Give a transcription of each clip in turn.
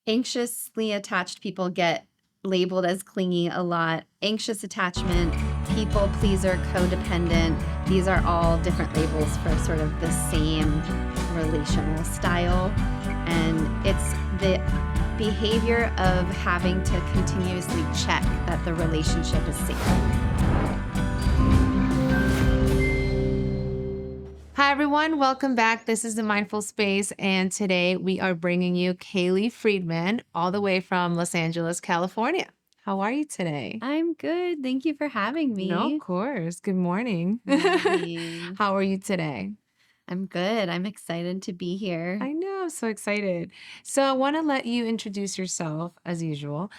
Anxiously attached people get labeled as clingy a lot. Anxious attachment, people pleaser, codependent. These are all different labels for sort of the same relational style. And it's the behavior of having to continuously check that the relationship is safe. Hi, everyone. Welcome back. This is The Mindful Space, and today we are bringing you Kaylee Friedman all the way from Los Angeles, California. How are you today? I'm good. Thank you for having No, of me. course. Good morning. Morning. How are you today? I'm good. I'm excited to be here. I know, I'm so excited. So I want to let you introduce yourself, as usual,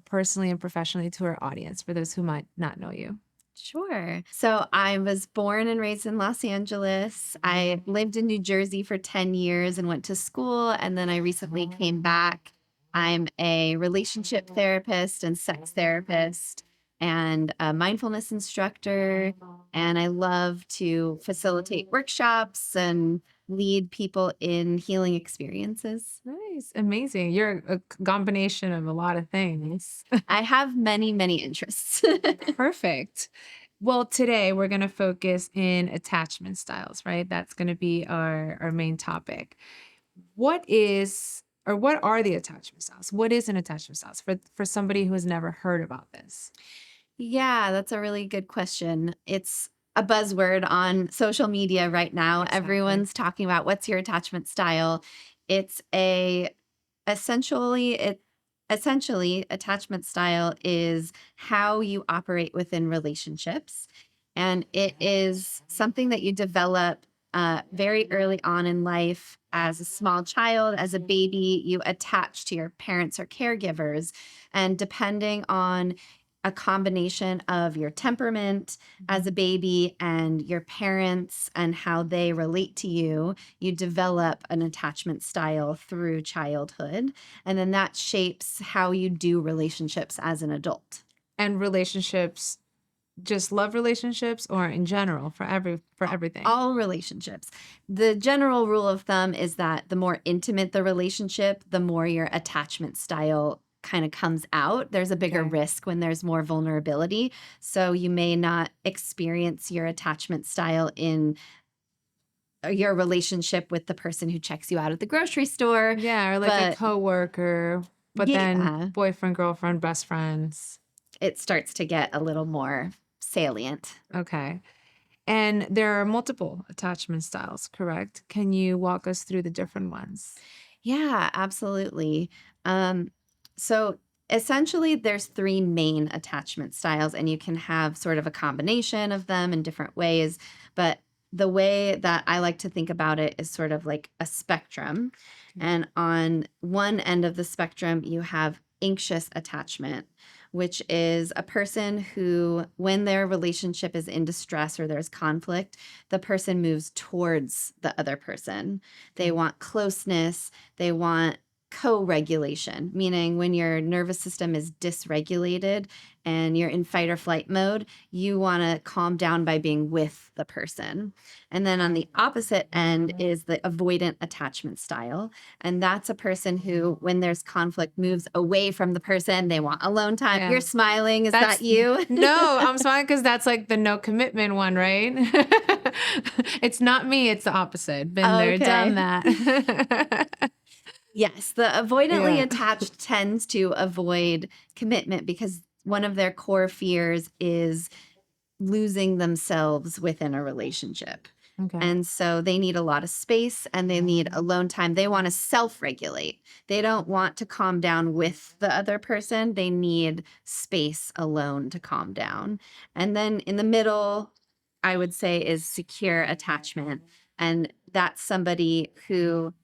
personally and professionally to our audience, for those who might not know you. Sure. So I was born and raised in Los Angeles. I lived in New Jersey for 10 years and went to school. And then I recently came back. I'm a relationship therapist and sex therapist and a mindfulness instructor. And I love to facilitate workshops and lead people in healing experiences. Nice, amazing. You're a combination of a lot of things. I have many, many interests. Perfect. Well, today we're going to focus in attachment styles, right? That's going to be our main topic. What are the attachment styles? What is an attachment styles for somebody who has never heard about this? Yeah, that's a really good question. It's a buzzword on social media right now. Exactly. Everyone's talking about what's your attachment style. It's a essentially attachment style is how you operate within relationships. And it is something that you develop very early on in life. As a small child, as a baby, you attach to your parents or caregivers. And depending on a combination of your temperament as a baby and your parents and how they relate to you, you develop an attachment style through childhood. And then that shapes how you do relationships as an adult. And relationships, just love relationships, or in general for everything? All relationships. The general rule of thumb is that the more intimate the relationship, the more your attachment style kind of comes out. There's a bigger Okay. risk when there's more vulnerability. So you may not experience your attachment style in your relationship with the person who checks you out at the grocery store. Yeah, or like a But coworker, but then yeah, boyfriend, girlfriend, best friends. it starts to get a little more salient. Okay. And there are multiple attachment styles, correct? Can you walk us through the different ones? Yeah, absolutely. So essentially, there's three main attachment styles, and you can have sort of a combination of them in different ways. But the way that I like to think about it is sort of like a spectrum. And on one end of the spectrum, you have anxious attachment, which is a person who, when their relationship is in distress or there's conflict, the person moves towards the other person. They want closeness. They want co-regulation, meaning when your nervous system is dysregulated and you're in fight or flight mode, you want to calm down by being with the person. And then on the opposite end is the avoidant attachment style. And that's a person who, when there's conflict, moves away from the person. They want alone time. Yeah. You're smiling. Is That's that you? No, I'm smiling because that's like the no commitment one, right? It's not me, it's the opposite. Been there, done that. Yes, the avoidantly Yeah. attached tends to avoid commitment because one of their core fears is losing themselves within a relationship. Okay. And so they need a lot of space and they need alone time. They want to self-regulate. They don't want to calm down with the other person. They need space alone to calm down. And then in the middle, I would say, is secure attachment. And that's somebody who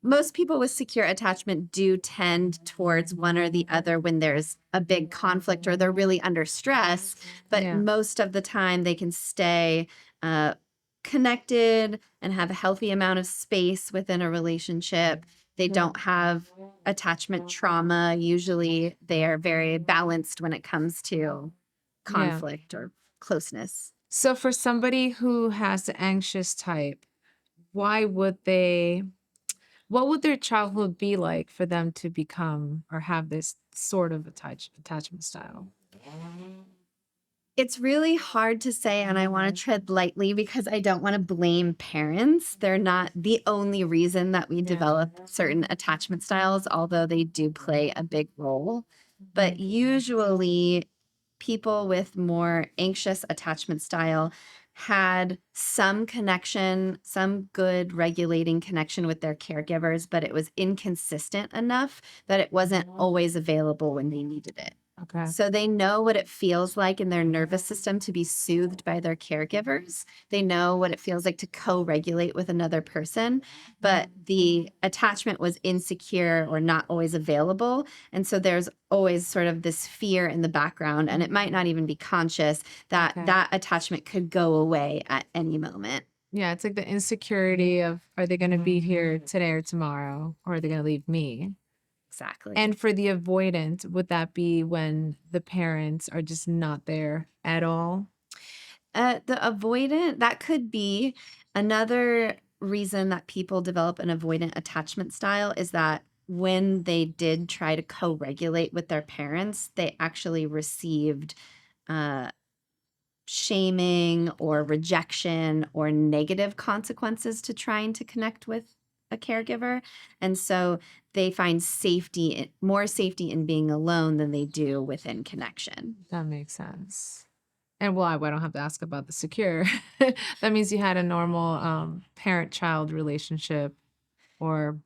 most people with secure attachment do tend towards one or the other when there's a big conflict or they're really under stress. But Yeah. most of the time, they can stay connected and have a healthy amount of space within a relationship. They don't have attachment trauma. Usually, they are very balanced when it comes to conflict or closeness. So for somebody who has the anxious type, why would they What would their childhood be like for them to become or have this sort of attachment style? It's really hard to say, and I want to tread lightly because I don't want to blame parents. They're not the only reason that we Yeah. develop certain attachment styles, although they do play a big role. But Mhm. usually, people with more anxious attachment style had some connection, some good regulating connection with their caregivers, but it was inconsistent enough that it wasn't always available when they needed it. Okay. So they know what it feels like in their nervous system to be soothed by their caregivers. They know what it feels like to co-regulate with another person, but the attachment was insecure or not always available. And so there's always sort of this fear in the background, and it might not even be conscious that Okay. that attachment could go away at any moment. Yeah, it's like the insecurity of, are they going to be here today or tomorrow, or are they going to leave me? Exactly. And for the avoidant, would that be when the parents are just not there at all? The avoidant, that could be another reason that people develop an avoidant attachment style is that when they did try to co-regulate with their parents, they actually received uh, shaming or rejection or negative consequences to trying to connect with a caregiver. And so they find more safety in being alone than they do within connection. That makes sense. And well, I don't have to ask about the secure. That means you had a normal parent-child relationship, or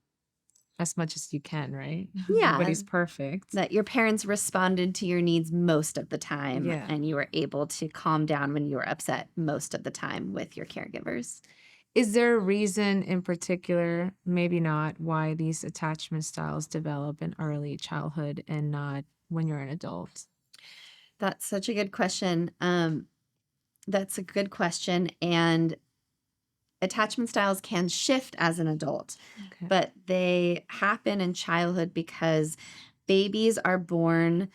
as much as you can, right? Yeah, Nobody's perfect. that your parents responded to your needs most of the time Yeah. and you were able to calm down when you were upset most of the time with your caregivers. Is there a reason in particular, maybe not, why these attachment styles develop in early childhood and not when you're an adult? That's such a good question. That's a good question. And attachment styles can shift as an adult, Okay. but they happen in childhood because babies are born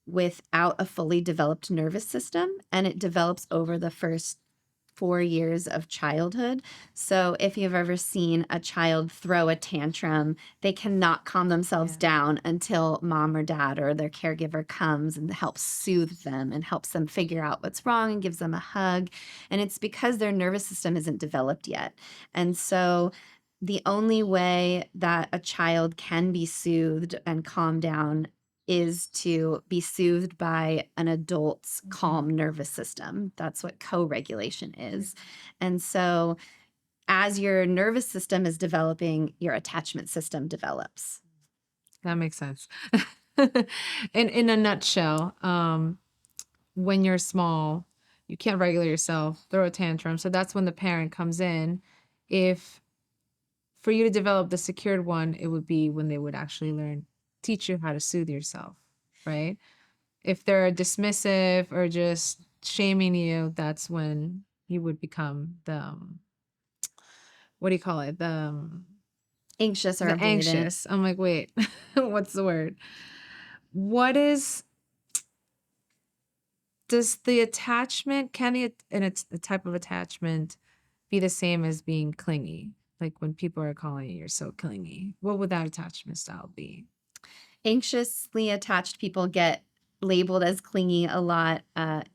without a fully developed nervous system, and it develops over the first 4 years of childhood. So if you've ever seen a child throw a tantrum, they cannot calm themselves Yeah. down until mom or dad or their caregiver comes and helps soothe them and helps them figure out what's wrong and gives them a hug. And it's because their nervous system isn't developed yet. And so the only way that a child can be soothed and calm down is to be soothed by an adult's calm nervous system. That's what co-regulation is. And so as your nervous system is developing, your attachment system develops. That makes sense. In a nutshell, when you're small, you can't regulate yourself, throw a tantrum. So that's when the parent comes in. If for you to develop the secured one, it would be when they would actually teach you how to soothe yourself, right? If they're dismissive or just shaming you, that's when you would become what do you call it? Anxious or The avoidant. anxious. I'm like, wait, what's the word? What is Does the attachment, and it's the type of attachment, be the same as being clingy? Like when people are calling you, you're so clingy. What would that attachment style be? Anxiously attached people get labeled as clingy a lot.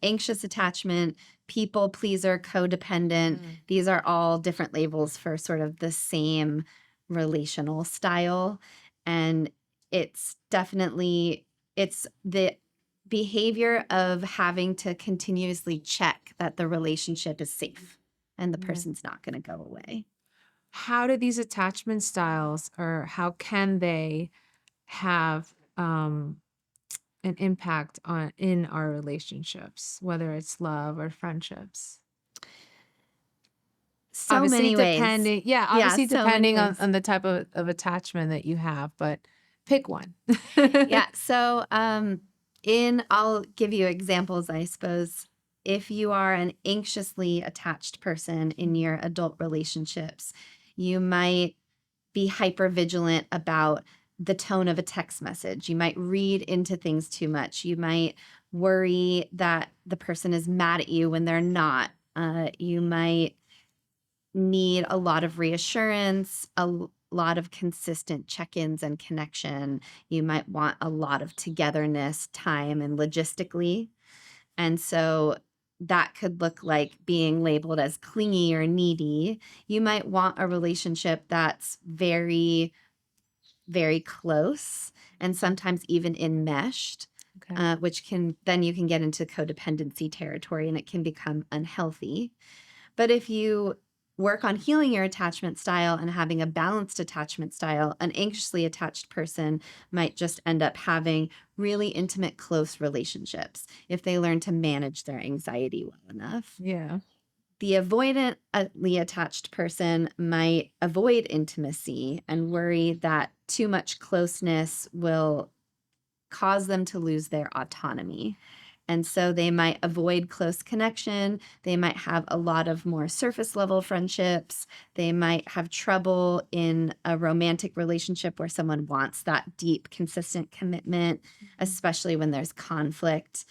Anxious attachment, people pleaser, codependent. These are all different labels for sort of the same relational style. And it's definitely it's the behavior of having to continuously check that the relationship is safe and the Yeah. person's not going to go away. How do these attachment styles, or how can they have an impact on in our relationships, whether it's love or friendships? So many ways. Yeah, Yeah, obviously so many depending ways. on the type of attachment that you have, but pick one. Yeah. So, I'll give you examples, I suppose. If you are an anxiously attached person in your adult relationships, you might be hyper vigilant about the tone of a text message. You might read into things too much. You might worry that the person is mad at you when they're not. You might need a lot of reassurance, lot of consistent check-ins and connection. You might want a lot of togetherness, time, and logistically. And so that could look like being labeled as clingy or needy. You might want a relationship that's very, very close and sometimes even enmeshed, Okay. which then you can get into codependency territory and it can become unhealthy. But if you work on healing your attachment style and having a balanced attachment style, an anxiously attached person might just end up having really intimate, close relationships if they learn to manage their anxiety well enough. Yeah. The avoidantly attached person might avoid intimacy and worry that too much closeness will cause them to lose their autonomy. And so they might avoid close connection. They might have a lot of more surface level friendships. They might have trouble in a romantic relationship where someone wants that deep, consistent commitment, especially when there's conflict.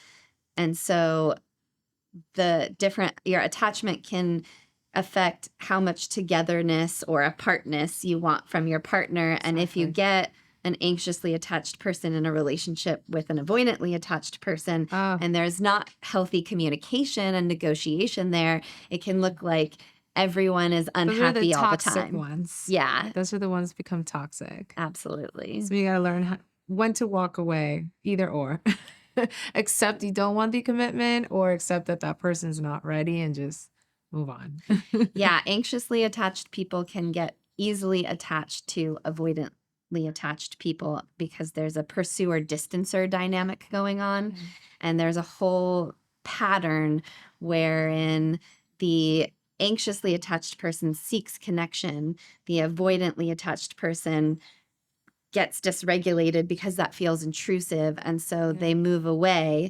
And so your attachment can affect how much togetherness or apartness you want from your partner. And if you Exactly. get an anxiously attached person in a relationship with an avoidantly attached person, Oh, and there's not healthy communication and negotiation there, it can look like everyone is those are the unhappy all the toxic time. ones. Yeah, Those are the ones become toxic. absolutely. So you got to learn when to walk away, either or. Accept you don't want the commitment or accept that that person's not ready and just move on. Yeah, anxiously attached people can get easily attached to avoidantly attached people because there's a pursuer distancer dynamic going on. Okay. And there's a whole pattern wherein the anxiously attached person seeks connection, the avoidantly attached person gets dysregulated because that feels intrusive. And so they move away.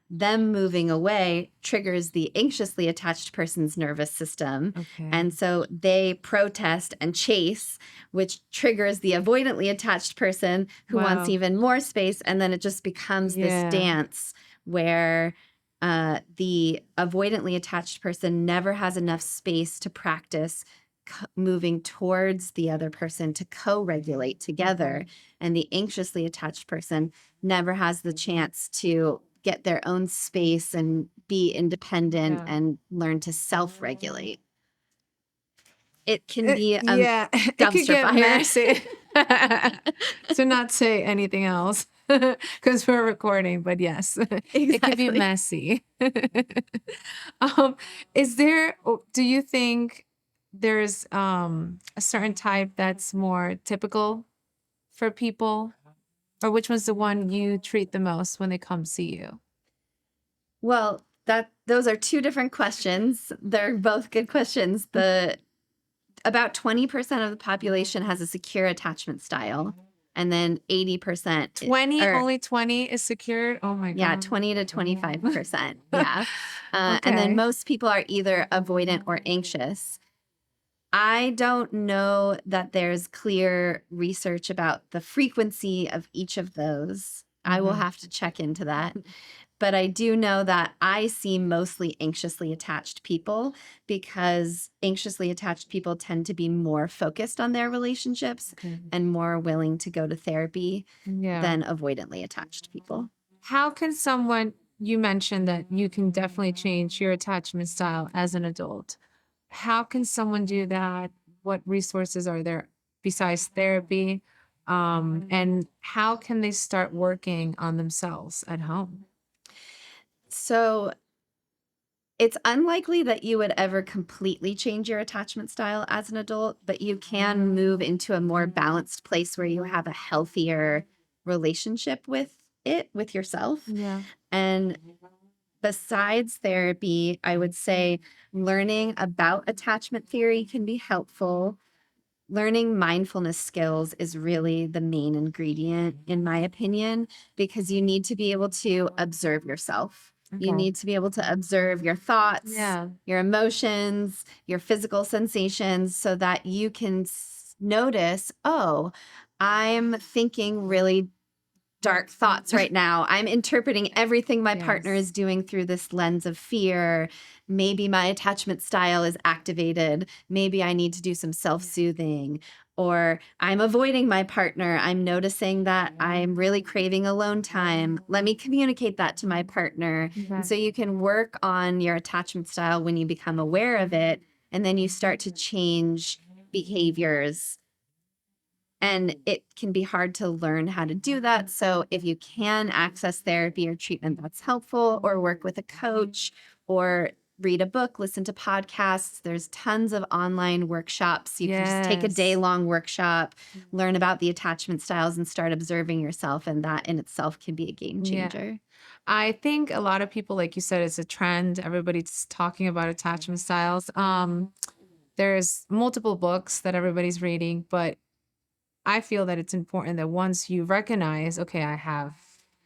Them moving away triggers the anxiously attached person's nervous system. Okay. And so they protest and chase, which triggers the avoidantly attached person who wants Wow. even more space. And then it just becomes this Yeah. dance where the avoidantly attached person never has enough space to practice moving towards the other person to co-regulate together. And the anxiously attached person never has the chance to get their own space and be independent Yeah. and learn to self-regulate. It can be a Yeah, it could dumpster get fire. messy. To not say anything else because we're recording, but yes, it could be Exactly. messy. Do you think there's a certain type that's more typical for people? Or which one's the one you treat the most when they come see you? Well, those are two different questions. They're both good questions. About 20% of the population has a secure attachment style, and then 80% 20, or only 20 is secured? Oh my yeah, God. 20 to 25%. Yeah. And then Okay. most people are either avoidant or anxious. I don't know that there's clear research about the frequency of each of those. I will Mhm. have to check into that. But I do know that I see mostly anxiously attached people because anxiously attached people tend to be more focused on their relationships Okay. and more willing to go to therapy Yeah. than avoidantly attached people. How can you mentioned that you can definitely change your attachment style as an adult. How can someone do that? What resources are there besides therapy? And how can they start working on themselves at home? So it's unlikely that you would ever completely change your attachment style as an adult, but you can move into a more balanced place where you have a healthier relationship with yourself. Yeah. And besides therapy, I would say learning about attachment theory can be helpful. Learning mindfulness skills is really the main ingredient, in my opinion, because you need to be able to observe yourself. You Okay. need to be able to observe your thoughts, Yeah. your emotions, your physical sensations, so that you can notice, oh, I'm thinking really dark thoughts right now. I'm interpreting everything my partner Yes. is doing through this lens of fear. Maybe my attachment style is activated. Maybe I need to do some self-soothing. or I'm avoiding my partner. I'm noticing that I'm really craving alone time. Let me communicate that to my partner. And so you can work on your attachment style when you become aware of it, and then you start to change behaviors. And it can be hard to learn how to do that. So if you can access therapy or treatment that's helpful, or work with a coach, or read a book, listen to podcasts, there's tons of online workshops. You can just take a Yes. day-long workshop, learn about the attachment styles, and start observing yourself. And that in itself can be a game Yeah. changer. I think a lot of people, like you said, it's a trend. Everybody's talking about attachment styles. There's multiple books that everybody's reading, but I feel that it's important that once you recognize, okay, I have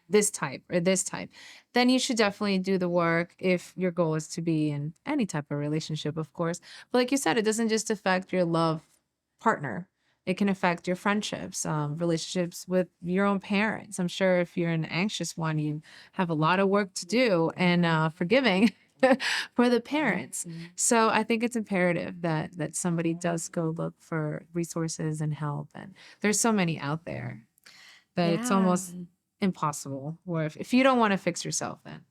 this type or this type, then you should definitely do the work if your goal is to be in any type of relationship, of course. But like you said, it doesn't just affect your love partner. It can affect your friendships, relationships with your own parents. I'm sure if you're an anxious one, you have a lot of work to do and forgiving for the parents. So I think it's imperative that somebody does go look for resources and help. And there's so many out there that it's Yeah. almost impossible. Or if you don't want to fix yourself, then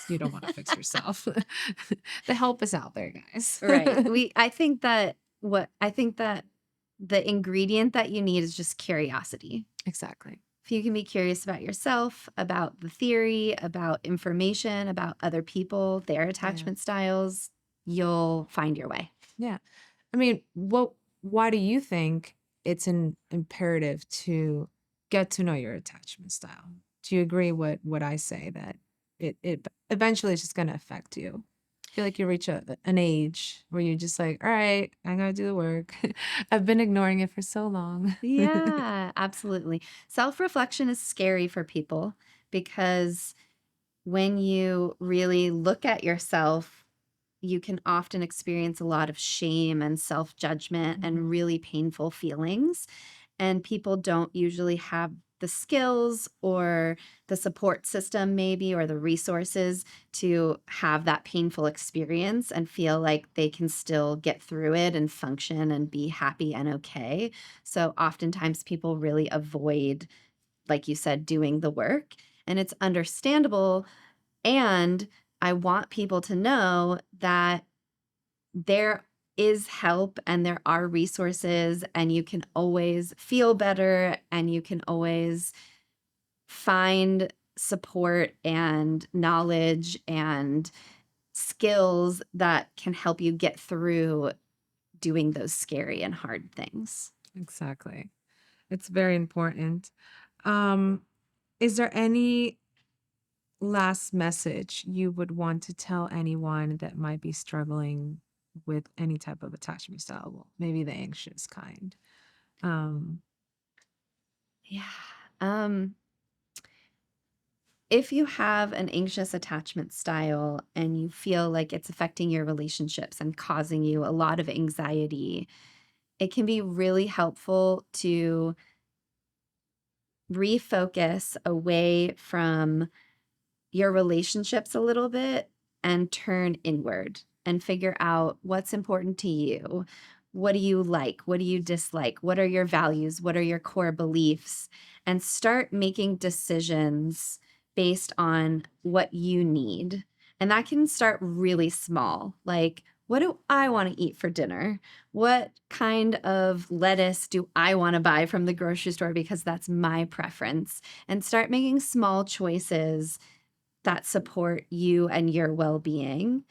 you don't want to fix yourself. The help is out there, guys. Right. I think that the ingredient that you need is just curiosity. Exactly. If you can be curious about yourself, about the theory, about information, about other people, their Yeah. attachment styles, you'll find your way. Yeah. I mean, why do you think it's an imperative to get to know your attachment style? Do you agree what I say that it eventually is just going to affect you? I feel like you reach an age where you're just like, all right, I gotta do the work. I've been ignoring it for so long. Yeah, absolutely. Self-reflection is scary for people because when you really look at yourself, you can often experience a lot of shame and self-judgment and really painful feelings. And people don't usually have the skills or the support system, maybe, or the resources to have that painful experience and feel like they can still get through it and function and be happy and okay. So oftentimes people really avoid, like you said, doing the work. And it's understandable. And I want people to know that there is help and there are resources, and you can always feel better, and you can always find support and knowledge and skills that can help you get through doing those scary and hard things. Exactly. It's very important. Um, is there any last message you would want to tell anyone that might be struggling with any type of attachment style? Well, maybe the anxious kind. Um, Yeah. Um, if you have an anxious attachment style and you feel like it's affecting your relationships and causing you a lot of anxiety, it can be really helpful to refocus away from your relationships a little bit and turn inward and figure out what's important to you. What do you like? What do you dislike? What are your values? What are your core beliefs? And start making decisions based on what you need. And that can start really small. Like, what do I want to eat for dinner? What kind of lettuce do I want to buy from the grocery store because that's my preference? And start making small choices that support you and your well-being.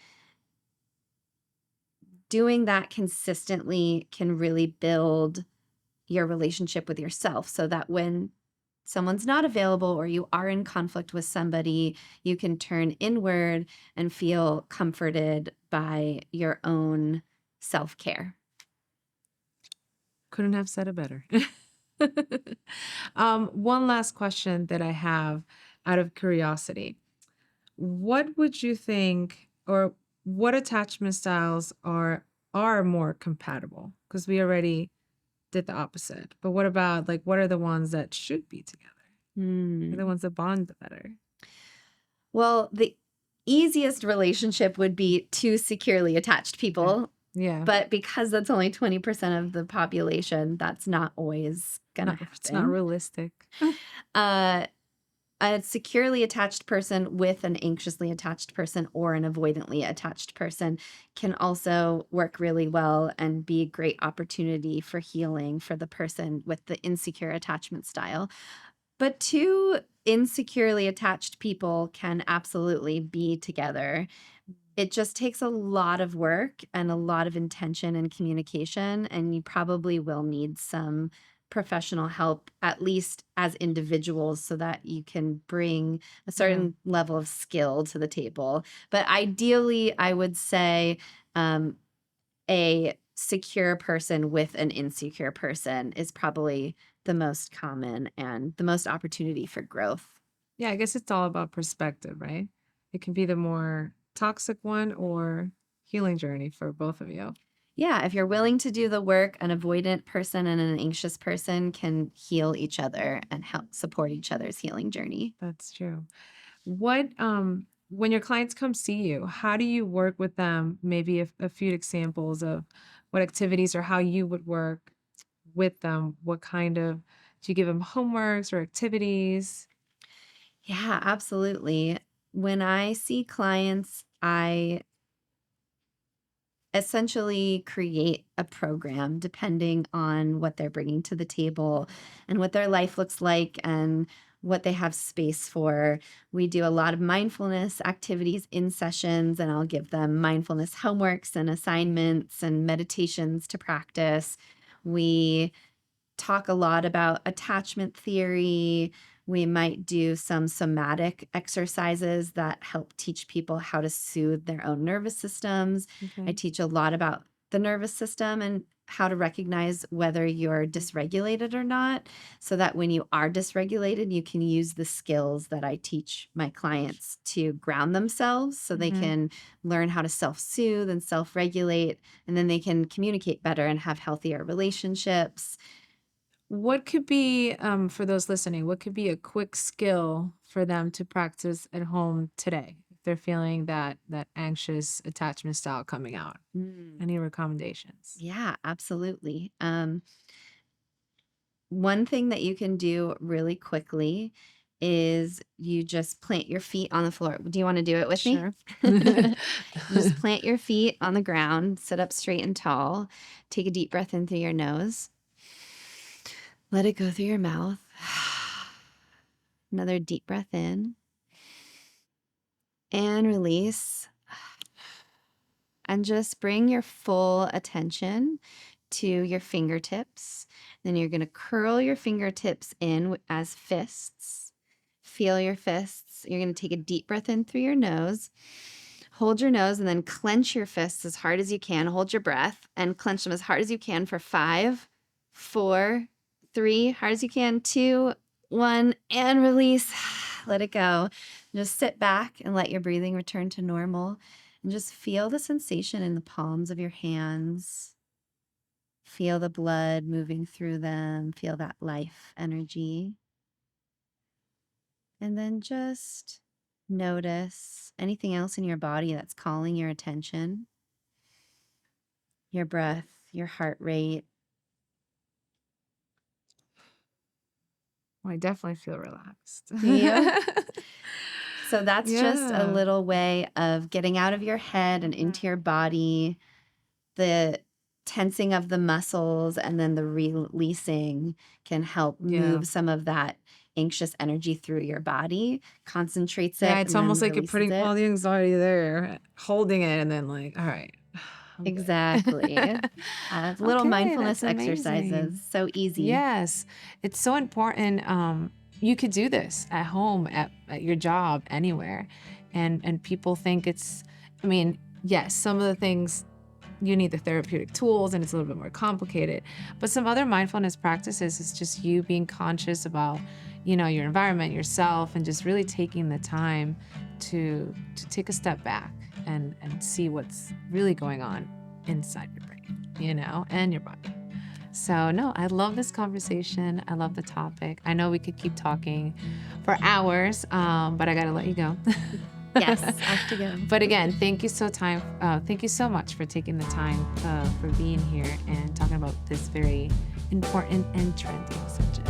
Doing that consistently can really build your relationship with yourself so that when someone's not available or you are in conflict with somebody, you can turn inward and feel comforted by your own self-care. couldn't have said it better. One last question that I have out of curiosity. What would you think, or what attachment styles are more compatible? Because we already did the opposite. But what about like what are the ones that should be together? What are the Hmm. ones that bond better? Well, the easiest relationship would be two securely attached Okay. people Yeah. But because that's only 20% of the population, that's not always gonna It's not happen. realistic. Uh, a securely attached person with an anxiously attached person or an avoidantly attached person can also work really well and be a great opportunity for healing for the person with the insecure attachment style. But two insecurely attached people can absolutely be together. It just takes a lot of work and a lot of intention and communication, and you probably will need some professional help, at least as individuals, so that you can bring a Yeah. certain level of skill to the table. But ideally, I would say a secure person with an insecure person is probably the most common and the most opportunity for growth. Yeah, I guess it's all about perspective, right? It can be the more toxic one or healing journey for both of you. Yeah, if you're willing to do the work, an avoidant person and an anxious person can heal each other and help support each other's healing journey. That's true. What when your clients come see you, how do you work with them? Maybe a few examples of what activities or how you would work with them. What kind of do you give them homeworks or activities? Yeah, absolutely. When I see clients, I essentially create a program depending on what they're bringing to the table and what their life looks like and what they have space for. We do a lot of mindfulness activities in sessions, and I'll give them mindfulness homeworks and assignments and meditations to practice. We talk a lot about attachment theory. We might do some somatic exercises that help teach people how to soothe their own nervous systems. I Okay. teach a lot about the nervous system and how to recognize whether you're dysregulated or not, so that when you are dysregulated, you can use the skills that I teach my clients to ground themselves so they Hmm. can learn how to self soothe and self regulate, and then they can communicate better and have healthier relationships. What could be, for those listening, what could be a quick skill for them to practice at home today if they're feeling that anxious attachment style coming out? Mm. Any recommendations? Yeah, absolutely. One thing that you can do really quickly is you just plant your feet on the floor. Do you want to do it with me? Sure. Just plant your feet on the ground, sit up straight and tall. Take a deep breath in through your nose. Let it go through your mouth. Another deep breath in and release. And just bring your full attention to your fingertips. Then you're going to curl your fingertips in as fists. Feel your fists. You're going to take a deep breath in through your nose. Hold your nose and then clench your fists as hard as you can. Hold your breath and clench them as hard as you can for 5, 4, 3, hard as you can, 2, 1, and release. Let it go. Just sit back and let your breathing return to normal. And just feel the sensation in the palms of your hands. Feel the blood moving through them. Feel that life energy. And then just notice anything else in your body that's calling your attention. Your breath, your heart rate. Oh, I definitely feel relaxed. You? So that's just a Yeah. little way of getting out of your head and into your body. The tensing of the muscles and then the releasing can help Yeah. move some of that anxious energy through your body, concentrates Yeah, it, it's and then almost like you're releases putting it. all the anxiety there, holding it, and then like, all right, I'm good. Exactly. Little Okay, that's mindfulness amazing. exercises. So easy. Yes, it's so important. You could do this at home, at your job, anywhere, and people think it's. I mean, yes, some of the things you need the therapeutic tools, and it's a little bit more complicated. But some other mindfulness practices is just you being conscious about, your environment, yourself, and just really taking the time to take a step back and see what's really going on inside your brain, and your body. So, no, I love this conversation. I love the topic. I know we could keep talking for hours, but I got to let you go. Yes, I have to go. But again, thank you so much for taking the time for being here and talking about this very important and trendy subject.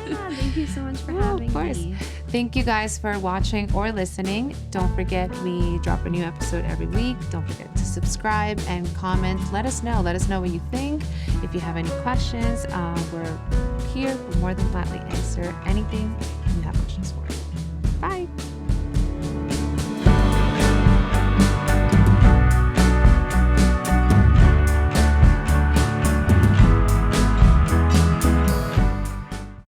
Yeah, thank you so much for having Of course. me. Thank you guys for watching or listening. Don't forget, we drop a new episode every week. Don't forget to subscribe and comment. Let us know. Let us know what you think. If you have any questions, we're here. We'll more than gladly answer anything you have questions for. Bye.